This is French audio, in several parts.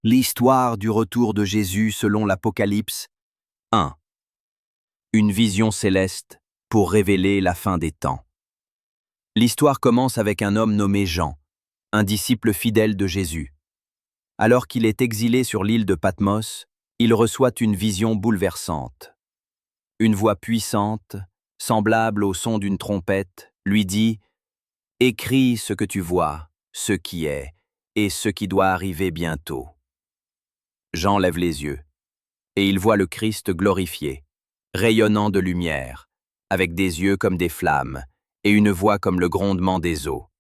L'histoire du retour de Jésus selon l'Apocalypse 1. Une vision céleste pour révéler la fin des temps. L'histoire commence avec un homme nommé Jean, un disciple fidèle de Jésus. Alors qu'il est exilé sur l'île de Patmos, il reçoit une vision bouleversante. Une voix puissante, semblable au son d'une trompette, lui dit « Écris ce que tu vois, ce qui est, et ce qui doit arriver bientôt. » Jean lève les yeux, et il voit le Christ glorifié, rayonnant de lumière, avec des yeux comme des flammes, et une voix comme le grondement des eaux.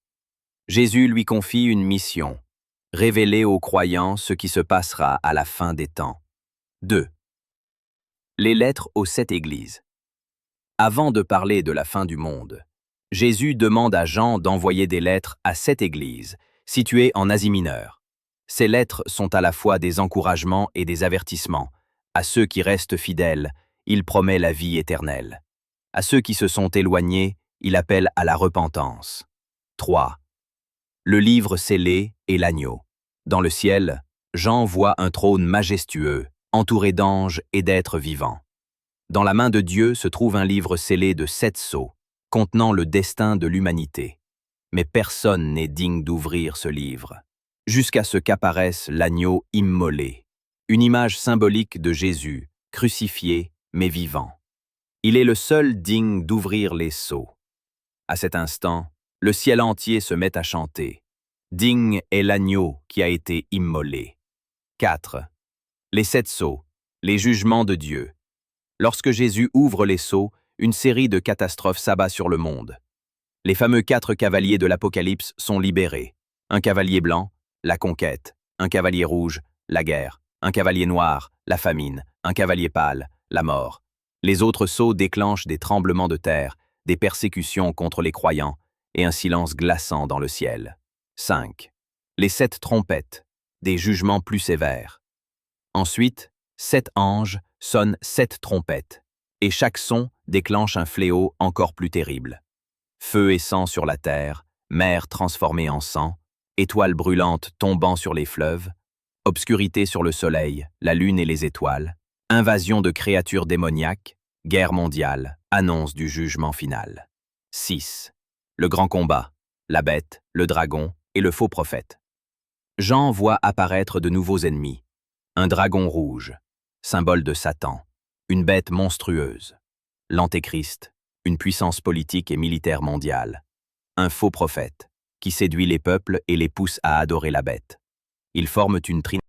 Jésus lui confie une mission, révéler aux croyants ce qui se passera à la fin des temps. 2. Les lettres aux 7 églises. Avant de parler de la fin du monde, Jésus demande à Jean d'envoyer des lettres à 7 églises, situées en Asie mineure. Ces lettres sont à la fois des encouragements et des avertissements. À ceux qui restent fidèles, il promet la vie éternelle. À ceux qui se sont éloignés, il appelle à la repentance. 3. Le livre scellé et l'agneau. Dans le ciel, Jean voit un trône majestueux, entouré d'anges et d'êtres vivants. Dans la main de Dieu se trouve un livre scellé de 7 sceaux, contenant le destin de l'humanité. Mais personne n'est digne d'ouvrir ce livre, jusqu'à ce qu'apparaisse l'agneau immolé, une image symbolique de Jésus, crucifié mais vivant. Il est le seul digne d'ouvrir les sceaux. À cet instant, le ciel entier se met à chanter. Digne est l'agneau qui a été immolé. 4. Les 7 sceaux, les jugements de Dieu. Lorsque Jésus ouvre les sceaux, une série de catastrophes s'abat sur le monde. Les fameux 4 cavaliers de l'Apocalypse sont libérés. Un cavalier blanc, la conquête. Un cavalier rouge, la guerre. Un cavalier noir, la famine. Un cavalier pâle, la mort. Les autres sceaux déclenchent des tremblements de terre, des persécutions contre les croyants et un silence glaçant dans le ciel. 5. Les 7 trompettes, des jugements plus sévères. Ensuite, 7 anges sonnent 7 trompettes, et chaque son déclenche un fléau encore plus terrible. Feu et sang sur la terre, mer transformée en sang, étoiles brûlantes tombant sur les fleuves, obscurité sur le soleil, la lune et les étoiles, invasion de créatures démoniaques, guerre mondiale, annonce du jugement final. 6. Le grand combat, la bête, le dragon et le faux prophète. Jean voit apparaître de nouveaux ennemis. Un dragon rouge, symbole de Satan, une bête monstrueuse. L'Antéchrist, une puissance politique et militaire mondiale. Un faux prophète, qui séduit les peuples et les pousse à adorer la bête. Ils forment une trinité